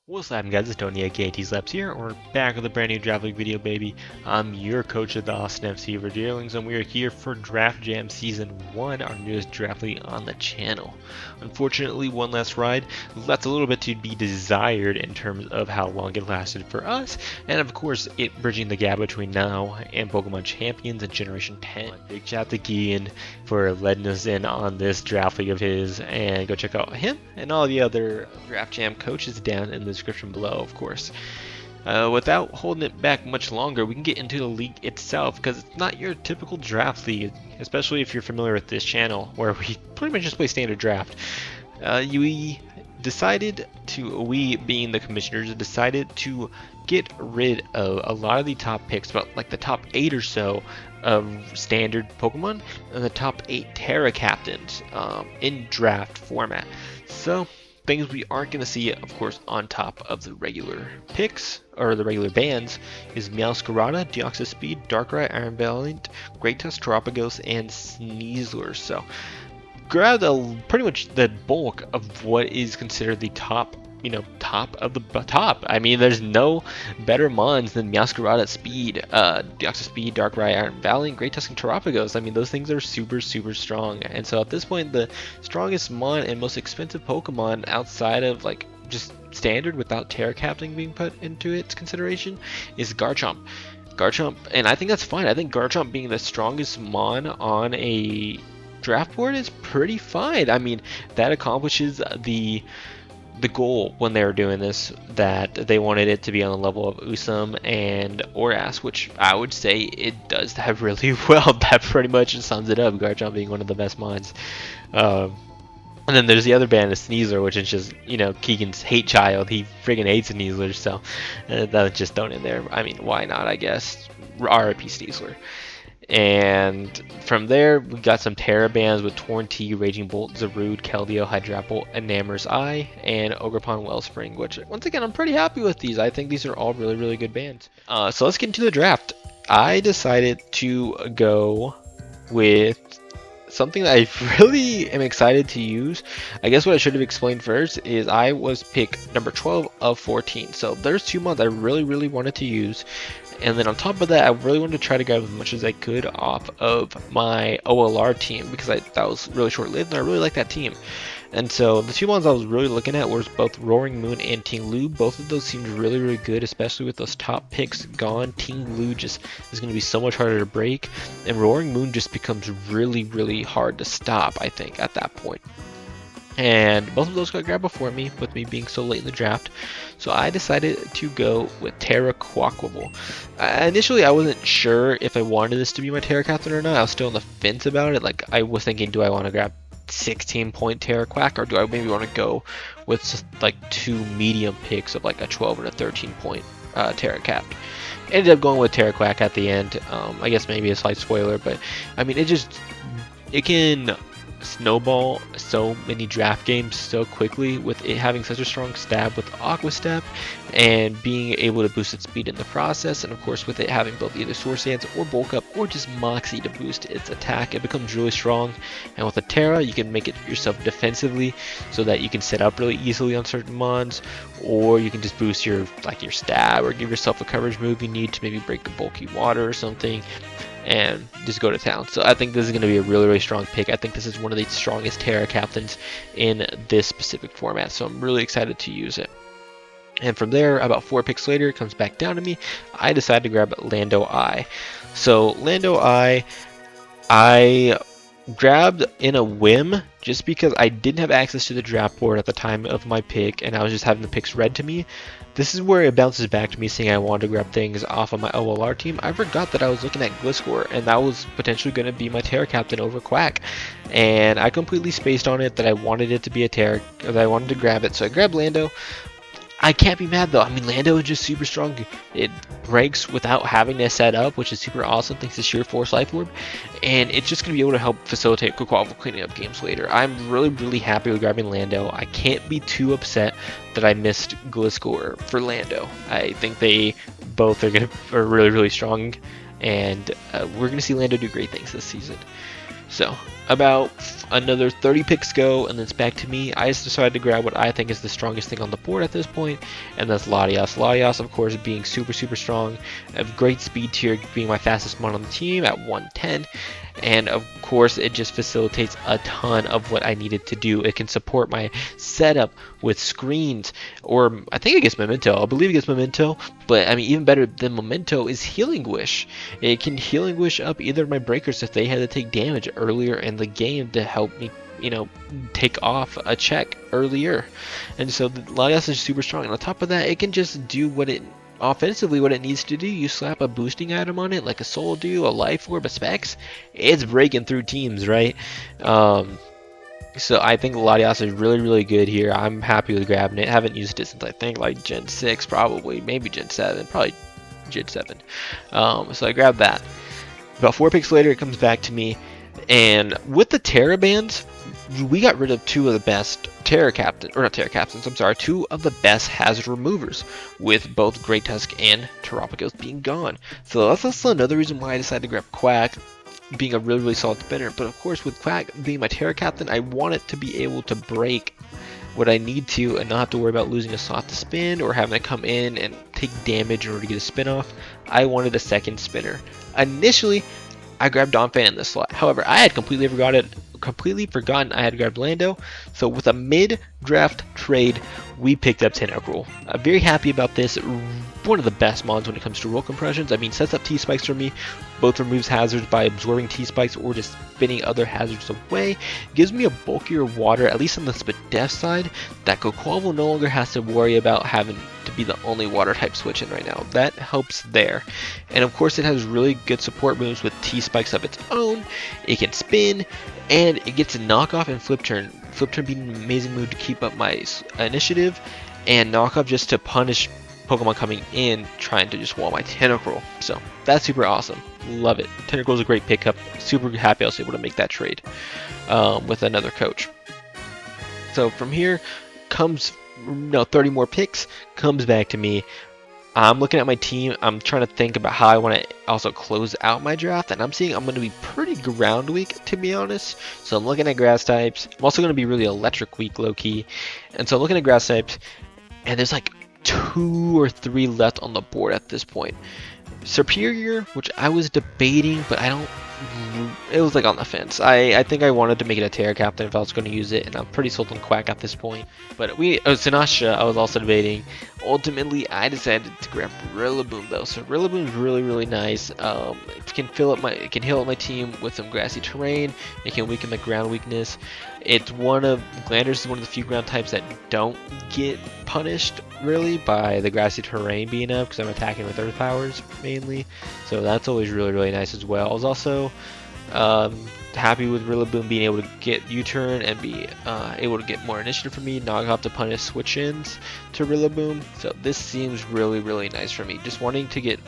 What's happening, guys? It's Tony aka Labs here. We're back with a brand new draft league video, baby. I'm your coach of the Austin FC Verdeerlings, and we are here for Draft Jam Season 1, our newest draft league on the channel. Unfortunately, one last ride left a little bit to be desired in terms of how long it lasted for us, and of course, it bridging the gap between now and Pokemon Champions and Generation 10. Big shout out to Gian for letting us in on this draft league of his, and go check out him and all the other Draft Jam coaches down in the description below, of course. Without holding it back much longer, we can get into the league itself, because it's not your typical draft league, especially if you're familiar with this channel where we pretty much just play standard draft. We being the commissioners, decided to get rid of a lot of the top picks, about like the top 8 or so of standard Pokemon and the top 8 Tera captains in draft format. So things we aren't going to see, of course, on top of the regular picks, or the regular bands, is Meowscarada, Deoxys Speed, Darkrai, Iron Valiant, Great Tusk, Terapagos, and Sneasler. So, grab pretty much the bulk of what is considered the top, top of the top. I mean, there's no better mons than Meowscarada Speed, Deoxys Speed, Darkrai, Iron Valiant, Great Tusk, and Terapagos. I mean, those things are super, super strong. And so at this point, the strongest mon and most expensive Pokemon outside of like just standard without Tera Captain being put into its consideration is Garchomp. And I think that's fine. I think Garchomp being the strongest mon on a draft board is pretty fine. I mean, that accomplishes the goal when they were doing this, that they wanted it to be on the level of Usum and Oras, which I would say it does have really well. That pretty much sums it up, Garchomp being one of the best mons. And then there's the other band, of Sneasler, which is just, Keegan's hate child. He friggin' hates Sneasler, so that's just thrown in there. I mean, why not, I guess. RIP Sneasler. And from there, we got some Tera bands with Torn T, Raging Bolt, Zarude, Keldeo, Hydrapple, Enamor's Eye, and Ogerpon Wellspring, which, once again, I'm pretty happy with these. I think these are all really, really good bands. So let's get into the draft. I decided to go with something that I really am excited to use. I guess what I should have explained first is I was pick number 12 of 14. So there's 2 months I really, really wanted to use. And then on top of that, I really wanted to try to grab as much as I could off of my OLR team, because that was really short-lived and I really like that team. And so the 2 ones I was really looking at was both Roaring Moon and Ting-Lu. Both of those seemed really, really good, especially with those top picks gone. Ting-Lu just is going to be so much harder to break, and Roaring Moon just becomes really, really hard to stop, I think, at that point. And both of those got grabbed before me, with me being so late in the draft. So I decided to go with Tera Quaquaval. Initially, I wasn't sure if I wanted this to be my Tera captain or not. I was still on the fence about it. Like, I was thinking, do I want to grab 16-point Tera Quack, or do I maybe want to go with just like 2 medium picks of like a 12 and a 13-point Tera Cap? Ended up going with Tera Quack at the end. I guess maybe a slight spoiler, but I mean, it can snowball so many draft games so quickly with it having such a strong stab with Aqua Step and being able to boost its speed in the process, and of course with it having both either Source Dance or Bulk Up or just Moxie to boost its attack, it becomes really strong. And with a Tera, you can make it yourself defensively so that you can set up really easily on certain mons, or you can just boost your stab or give yourself a coverage move you need to maybe break a bulky water or something and just go to town. So I think this is going to be a really, really strong pick. I think this is one of the strongest Tera captains in this specific format, so I'm really excited to use it. And from there, about 4 picks later, it comes back down to me. I decided to grab Lando Eye. So Lando Eye, I grabbed in a whim, just because I didn't have access to the draft board at the time of my pick, and I was just having the picks read to me. This is where it bounces back to me saying I wanted to grab things off of my OLR team. I forgot that I was looking at Gliscor, and that was potentially going to be my Tera captain over Quack. And I completely spaced on it, that I wanted it to be a Tera, that I wanted to grab it. So I grabbed Lando. I can't be mad though. I mean, Lando is just super strong. It breaks without having to set up, which is super awesome thanks to Sheer Force Life Orb. And it's just going to be able to help facilitate Quaquaval cleaning up games later. I'm really, really happy with grabbing Lando. I can't be too upset that I missed Gliscor for Lando. I think they both are really, really strong. And we're going to see Lando do great things this season. So about another 30 picks go, and then it's back to me. I just decided to grab what I think is the strongest thing on the board at this point, and that's Latias. Latias, of course, being super, super strong, of great speed tier, being my fastest mon on the team at 110. And of course, it just facilitates a ton of what I needed to do. It can support my setup with screens, or I think it gets Memento. I believe it gets Memento, but I mean, even better than Memento is Healing Wish. It can Healing Wish up either of my breakers if they had to take damage earlier in the game to help me, you know, take off a check earlier. And so the Latias is super strong. And on top of that, it can just do what it offensively what it needs to do. You slap a boosting item on it like a Soul Dew, a Life Orb, a Specs, it's breaking through teams, right? So I think Latias is really, really good here. I'm happy with grabbing it. I haven't used it since I think like Gen 6 probably, maybe Gen 7, probably Gen 7. So I grabbed that. About 4 picks later, it comes back to me, and with the Tera bands, we got rid of two of the best two of the best hazard removers, with both Great Tusk and Terapagos being gone. So that's also another reason why I decided to grab Quack, being a really, really solid spinner. But of course, with Quack being my Tera captain, I want it to be able to break what I need to and not have to worry about losing a slot to spin or having to come in and take damage in order to get a spin off. I wanted a second spinner. Initially, I grabbed Donphan in this slot. However, I had completely forgotten I had grabbed Lando. So with a mid-draft trade, we picked up Tentacruel. I'm very happy about this. One of the best mods when it comes to roll compressions. I mean, sets up T-Spikes for me. Both removes hazards by absorbing T-Spikes or just spinning other hazards away. Gives me a bulkier water, at least on the Spadef side, that Quaquaval no longer has to worry about having to be the only water type switch in right now. That helps there. And of course, it has really good support moves with T-Spikes of its own. It can spin, and it gets a knockoff and flip turn. Flip turn being an amazing move to keep up my initiative, and knockoff just to punish Pokemon coming in trying to just wall my Tentacruel. So that's super awesome. Love it. Tentacruel is a great pickup. Super happy I was able to make that trade with another coach. So from here comes 30 more picks, comes back to me. I'm looking at my team. I'm trying to think about how I want to also close out my draft, and I'm seeing I'm going to be pretty ground weak, to be honest. So I'm looking at grass types. I'm also going to be really electric weak, low key. And so I'm looking at grass types, and there's like 2 or 3 left on the board at this point. Superior, which I was debating, but it was like on the fence. I think I wanted to make it a Tera captain if I was going to use it, and I'm pretty sold on Quack at this point. But Sinasha, I was also debating. Ultimately, I decided to grab Rillaboom though. So Rillaboom is really, really nice. It can heal up my team with some grassy terrain. It can weaken the ground weakness. Glanders is one of the few ground types that don't get punished really by the grassy terrain being up, because I'm attacking with earth powers mainly. So that's always really, really nice as well. I was also happy with Rillaboom being able to get U-turn and be able to get more initiative for me, knock off to punish switch-ins to Rillaboom. So this seems really, really nice for me. Just wanting to get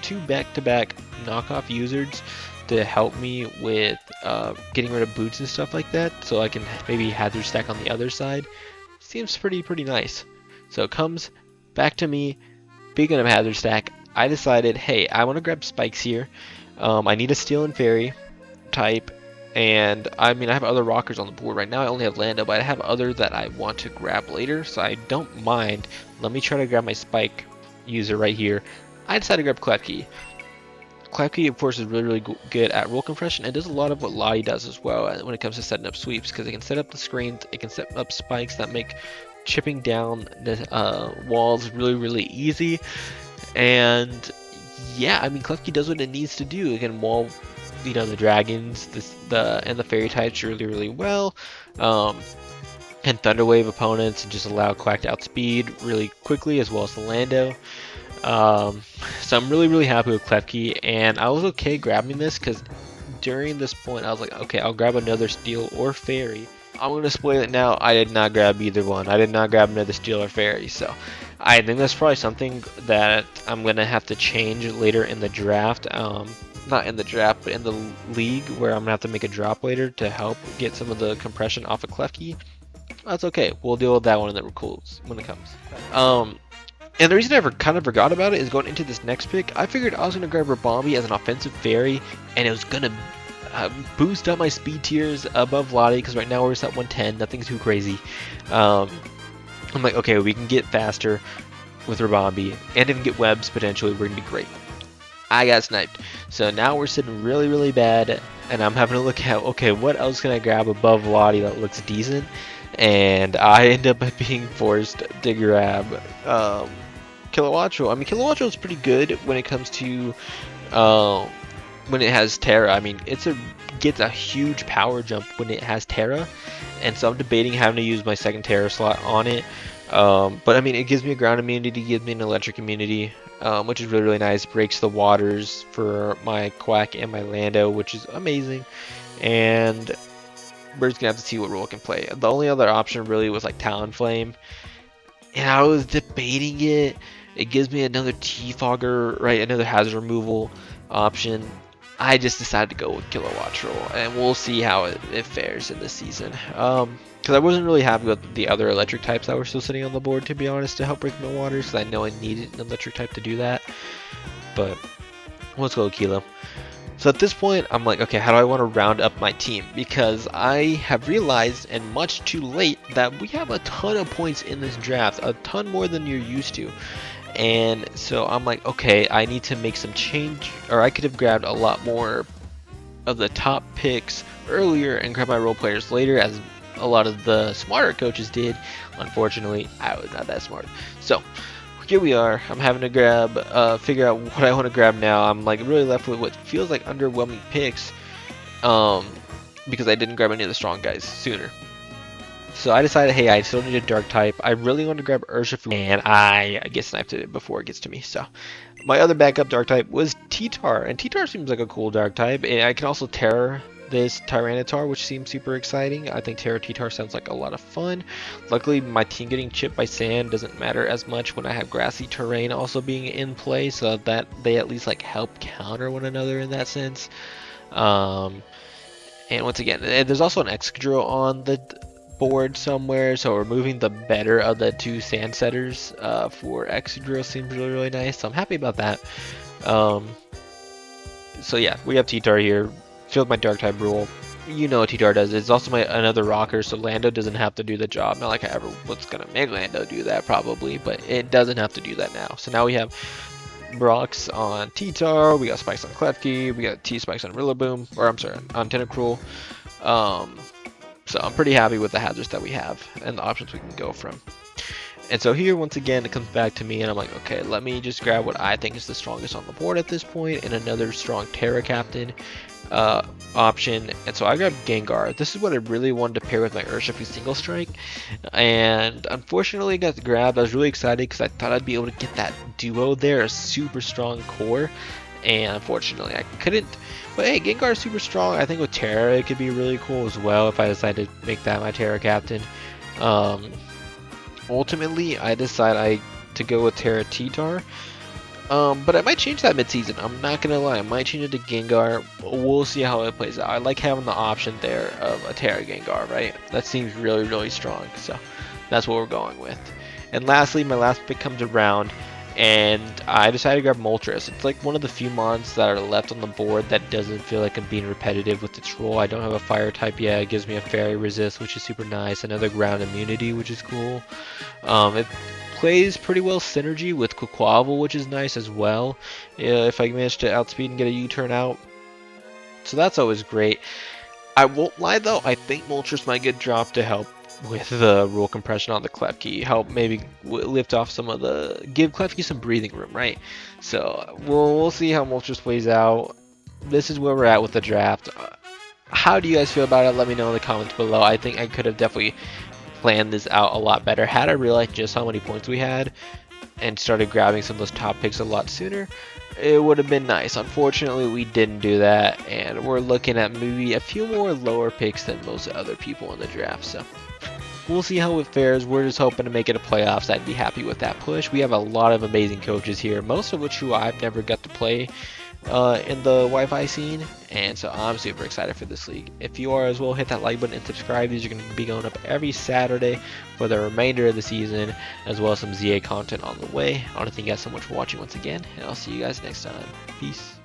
2 back-to-back knockoff users to help me with getting rid of boots and stuff like that, so I can maybe hazard stack on the other side. Seems pretty nice. So it comes back to me. Speaking of hazard stack, I decided, hey, I want to grab Spikes here. I need a Steel and Fairy type, and I mean, I have other rockers on the board right now. I only have Lando, but I have other that I want to grab later, so I don't mind. Let me try to grab my Spike user right here. I decided to grab Klefki. Klefki, of course, is really, really good at roll compression, and does a lot of what Lottie does as well when it comes to setting up sweeps, because it can set up the screens, it can set up spikes that make chipping down the walls really, really easy. And yeah, I mean, Klefki does what it needs to do. It can wall, the dragons, and the fairy types really, really well. And Thunderwave opponents and just allow Quack to outspeed really quickly, as well as the Lando. So I'm really, really happy with Klefki, and I was okay grabbing this because during this point I was like, okay, I'll grab another Steel or Fairy. I'm going to spoil it now, I did not grab either one. I did not grab another Steel or Fairy, so I think that's probably something that I'm going to have to change later in the draft. Not in the draft, but in the league, where I'm going to have to make a drop later to help get some of the compression off of Klefki. That's okay, we'll deal with that one when it comes. And the reason I kind of forgot about it is going into this next pick, I figured I was going to grab Rabombi as an offensive fairy, and it was going to boost up my speed tiers above Lottie, because right now we're just at 110, nothing too crazy. I'm like, okay, we can get faster with Rabambi, and even get webs potentially, we're gonna be great. I got sniped. So now we're sitting really, really bad, and I'm having to look at, okay, what else can I grab above Lottie that looks decent? And I end up being forced to grab Kilowattrel. I mean, Kilowattrel is pretty good when it comes to when it has Tera. I mean, gets a huge power jump when it has Tera, and so I'm debating having to use my second Tera slot on it. But I mean, it gives me a ground immunity, gives me an electric immunity, which is really, really nice. Breaks the waters for my Quack and my Lando, which is amazing. And we're just gonna have to see what role it can play. The only other option really was like Talonflame, and I was debating it. It gives me another T-Fogger, right? Another hazard removal option. I just decided to go with Kilowattrel, and we'll see how it fares in this season. Because I wasn't really happy with the other electric types that were still sitting on the board, to be honest, to help break my waters, because I know I needed an electric type to do that. But let's go with Kilo. So at this point, I'm like, okay, how do I want to round up my team? Because I have realized, and much too late, that we have a ton of points in this draft, a ton more than you're used to. And so I'm like, okay, I need to make some change, or I could have grabbed a lot more of the top picks earlier and grab my role players later, as a lot of the smarter coaches did. Unfortunately, I was not that smart. So here we are. I'm having to figure out what I want to grab now. I'm like really left with what feels like underwhelming picks, because I didn't grab any of the strong guys sooner. So I decided, hey, I still need a dark type. I really want to grab Urshifu, and I get sniped at it before it gets to me. So my other backup dark type was T-Tar, and T-Tar seems like a cool dark type. And I can also Tera this Tyranitar, which seems super exciting. I think Tera T-Tar sounds like a lot of fun. Luckily, my team getting chipped by sand doesn't matter as much when I have grassy terrain also being in play, so that they at least like help counter one another in that sense. And once again, there's also an Excadrill on the board somewhere, so removing the better of the two sand setters for Excadrill seems really, really nice, so I'm happy about that. So yeah, we have T-Tar here. Filled my dark type rule. You know what T-Tar does. It's also another rocker, so Lando doesn't have to do the job. Not like I ever was gonna make Lando do that probably, but it doesn't have to do that now. So now we have Brox on T-Tar, we got Spikes on Klefki, we got T-Spikes on Rillaboom, or I'm sorry, on Tentacruel. So I'm pretty happy with the hazards that we have and the options we can go from. And so here, once again, it comes back to me, and I'm like, okay, let me just grab what I think is the strongest on the board at this point, and another strong Tera Captain option. And so I grabbed Gengar. This is what I really wanted to pair with my Urshifu Single Strike, and unfortunately it got grabbed. I was really excited because I thought I'd be able to get that duo there, a super strong core, and unfortunately I couldn't. But hey, Gengar is super strong. I think with Tera it could be really cool as well if I decide to make that my Tera Captain. Ultimately, I decide to go with Tera T-Tar, but I might change that mid-season. I'm not gonna lie, I might change it to Gengar. We'll see how it plays out. I like having the option there of a Tera Gengar, right? That seems really, really strong, so that's what we're going with. And lastly, my last pick comes around, and I decided to grab Moltres. It's like one of the few mons that are left on the board that doesn't feel like I'm being repetitive with its role. I don't have a fire type yet. It gives me a fairy resist, which is super nice. Another ground immunity, which is cool. It plays pretty well synergy with Quaquaval, which is nice as well, if I manage to outspeed and get a U-turn out. So that's always great. I won't lie though, I think Moltres might get dropped to help with the rule compression on the Klefki, help maybe lift off some of give Klefki some breathing room, right? So we'll see how Moltres plays out. This is where we're at with the draft. How do you guys feel about it? Let me know in the comments below. I think I could have definitely planned this out a lot better had I realized just how many points we had and started grabbing some of those top picks a lot sooner. It would have been nice. Unfortunately, we didn't do that, and we're looking at maybe a few more lower picks than most other people in the draft. So we'll see how it fares. We're just hoping to make it a playoffs. I'd be happy with that push. We have a lot of amazing coaches here, most of which who I've never got to play in the Wi-Fi scene, and so I'm super excited for this league. If you are as well, hit that like button and subscribe. These are going to be going up every Saturday for the remainder of the season, as well as some ZA content on the way. I want to thank you guys so much for watching once again, and I'll see you guys next time. Peace.